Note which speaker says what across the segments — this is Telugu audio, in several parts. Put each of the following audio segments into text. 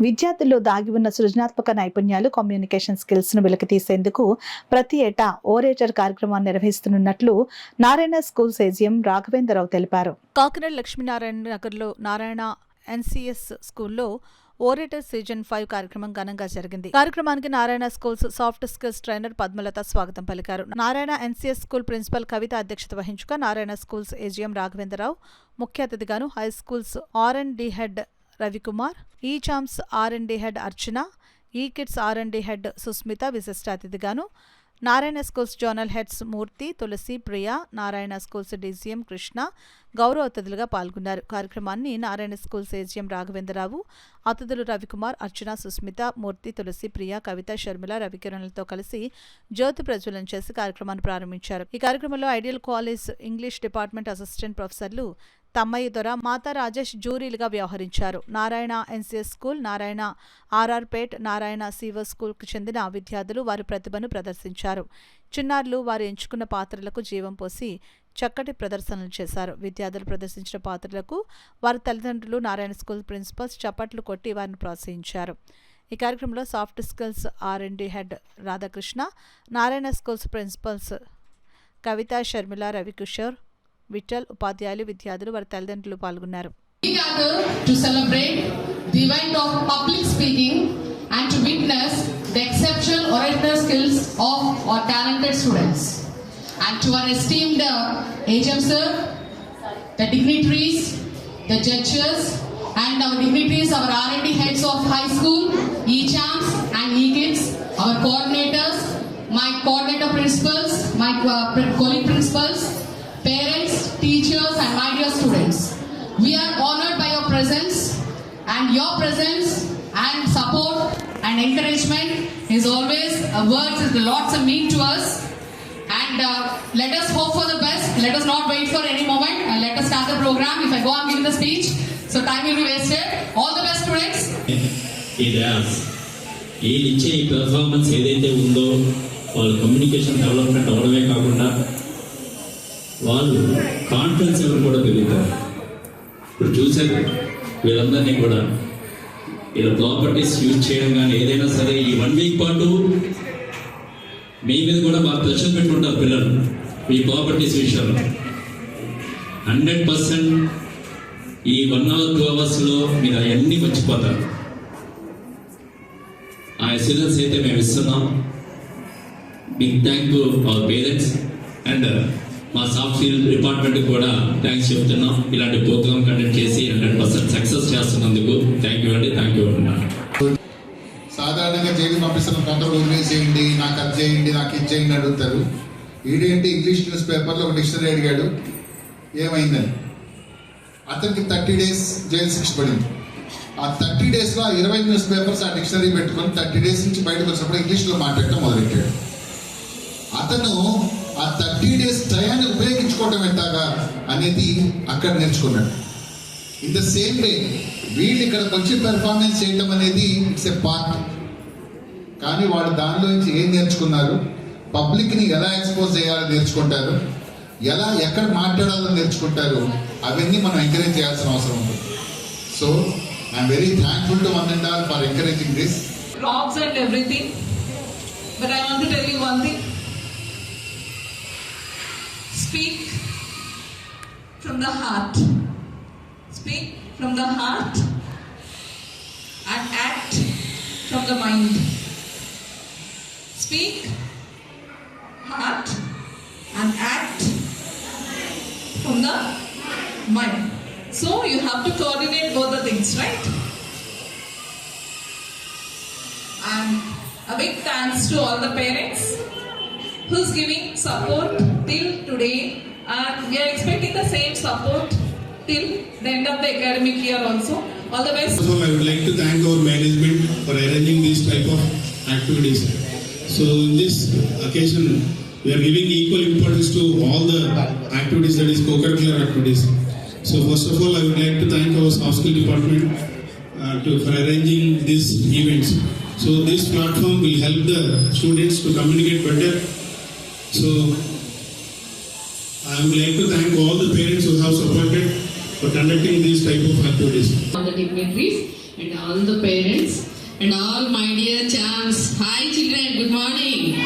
Speaker 1: విద్యార్థుల్లో దాగి ఉన్న సృజనాత్మక నైపుణ్యాలు, కమ్యూనికేషన్ స్కిల్స్ ను వెలికితీసేందుకు ప్రతి ఏటా ఓరేటర్ కార్యక్రమాన్ని నిర్వహిస్తున్నట్లు నారాయణ స్కూల్స్ ఏజీఎం రాఘవేంద్రరావు తెలిపారు. కాకినాడ లక్ష్మీనారాయణ నగర్లో నారాయణ ఎన్సీఎస్ స్కూల్లో ఓరేటర్ సీజన్ 5 కార్యక్రమం ఘనంగా జరిగింది. కార్యక్రమానికి Narayana schools soft skills trainer Padmalatha స్వాగతం పలికారు. Narayana NCS school principal Kavitha అధ్యక్షత వహించగా నారాయణ స్కూల్స్ ఏజీఎం రాఘవేంద్రరావు ముఖ్య అతిథిగాను, high schools R&D head Ravikumar, e champs R&D head అర్చన, ఈ కిడ్స్ R&D హెడ్ సుస్మిత విశిష్ట అతిథిగాను, నారాయణ స్కూల్స్ జోనల్ హెడ్స్ మూర్తి, తులసి, ప్రియా, నారాయణ స్కూల్స్ డీసీఎం కృష్ణ గౌరవ అతిథులుగా పాల్గొన్నారు. కార్యక్రమాన్ని నారాయణ స్కూల్స్ ఏజీఎం రాఘవేంద్రరావు, అతిథులు రవికుమార్, అర్చన, సుస్మిత, మూర్తి, తులసి, ప్రియా, కవిత, షర్మిల, రవికిరణలతో కలిసి జ్యోతి ప్రజ్వలన చేసి కార్యక్రమాన్ని ప్రారంభించారు. ఈ కార్యక్రమంలో ideal college English department assistant ప్రొఫెసర్లు తమ్మయ్య దొర, మాతా రాజేష్ జూరీలుగా వ్యవహరించారు. Narayana NCS school, Narayana RR Pet, Narayana CO స్కూల్కు చెందిన విద్యార్థులు వారి ప్రతిభను ప్రదర్శించారు. చిన్నారులు వారు ఎంచుకున్న పాత్రలకు జీవం పోసి చక్కటి ప్రదర్శనలు చేశారు. విద్యార్థులు ప్రదర్శించిన పాత్రలకు వారి తల్లిదండ్రులు, నారాయణ స్కూల్ ప్రిన్సిపల్స్ చప్పట్లు కొట్టి వారిని ప్రోత్సహించారు. ఈ కార్యక్రమంలో soft skills R&D head Radhakrishna, Narayana schools principals Kavitha, Sharmila, Ravikishore, Vittal, ఉపాధ్యాయులు, విద్యార్థులు వారి తల్లిదండ్రులు పాల్గొన్నారు.
Speaker 2: We gather to celebrate the event of public speaking and to witness the exceptional orator skills of our talented students. And to our esteemed HM sir, the dignitaries, the judges, and our dignitaries, our R&D heads of high school, E-CHAMPs and E-KIDS, our coordinators, my coordinator principals, my colleague principals, parents, teachers, and my dear students. We are honored by your presence, and your presence and support and encouragement is always words is lots of mean to us. And let us hope for the best. Let us not wait for any moment, and let us start the program. If I go on giving the speech, so time will be wasted. All the best, students.
Speaker 3: వీళ్ళిచ్చే ఈ పెర్ఫార్మెన్స్ ఏదైతే ఉందో వాళ్ళ కమ్యూనికేషన్ డెవలప్మెంట్ అవడమే కాకుండా వాళ్ళు కాన్ఫిడెన్స్ ఎవరు కూడా పెరుగుతారు. ఇప్పుడు చూసారు వీళ్ళందరినీ కూడా వీళ్ళ ప్రాపర్టీస్ యూజ్ చేయడం కానీ ఏదైనా సరే ఈ 1 వీక్ పాటు మీ మీద కూడా బాగా ప్రెషర్ పెట్టుకుంటారు పిల్లలు ఈ ప్రాపర్టీస్ విషయంలో. 100% ఈ 1 hour 2 hours మీరు అవన్నీ మర్చిపోతారు. ఆ అష్యూరెన్స్ అయితే మేము ఇస్తున్నాం. Big thank to our parents and మా సాఫ్ట్ స్కిల్ డిపార్ట్మెంట్ కూడా థ్యాంక్స్ చెప్తున్నాం. ఇలాంటి ప్రోగ్రామ్ కండక్ట్ చేసి 100% సక్సెస్ చేస్తున్నందుకు థ్యాంక్ యూ అండి. థ్యాంక్ యూ అంటున్నాను.
Speaker 4: సాధారణంగా జైలు పంపిస్తున్న కంట్రోల్ వదిలేసేయండి, నాకు అది చేయండి, నాకు ఇది చేయండి అడుగుతారు. ఈడేంటి ఇంగ్లీష్ న్యూస్ పేపర్లో ఒక డిక్షనరీ అడిగాడు ఏమైందని. అతనికి 30 days జైలు శిక్ష పడింది. ఆ 30 daysలో 20 న్యూస్ పేపర్స్ ఆ డిక్షనరీ పెట్టుకొని 30 days నుంచి బయటకు వచ్చినప్పుడు ఇంగ్లీష్లో మాట్లాడటం మొదలెట్టాడు. అతను ఆ 30 days టయాన్ని ఉపయోగించుకోవడం ఎట్టాగా అనేది అక్కడ నేర్చుకున్నాడు. ఇన్ ద సేమ్ వే వీళ్ళు ఇక్కడికి వచ్చి పెర్ఫార్మెన్స్ చేయడం అనేది ఇట్స్ ఎ పార్ట్. కానీ వాళ్ళు దానిలో నుంచి ఏం నేర్చుకున్నారు, పబ్లిక్ని ఎలా ఎక్స్పోజ్ చేయాలో నేర్చుకుంటారు, ఎలా ఎక్కడ మాట్లాడాలో నేర్చుకుంటారు. అవన్నీ మనం ఎంకరేజ్ చేయాల్సిన అవసరం ఉంది. So I'm very thankful to one and all for encouraging this.
Speaker 2: Props and everything, but I want to tell you one thing. Speak from the heart. Speak from the heart and act from the mind. Speak, heart and act from the mind. So you have to coordinate both the things, right? And a big thanks to all the parents who's giving support till today, and we are expecting the same support till the end of the academic year also. All the best.
Speaker 5: So I would like to thank our management for arranging this type of activities. So in this occasion, we are giving equal importance to all the activities, that is co-curricular activities. So first of all, I would like to thank our soft skill department for arranging these events. So this platform will help the students to communicate better. So I would like to thank all the parents who have supported for conducting these type of activities.
Speaker 2: On the dignitaries, and all the parents and all my dear champs. Hi children, good morning.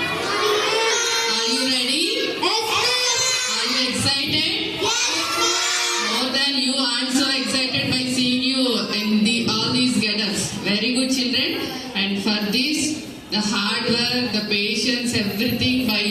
Speaker 2: Are you ready? Are you excited? More than you, I am so excited by seeing you in all these get-ups. Very good children, and for this, the hard work, the patience, everything by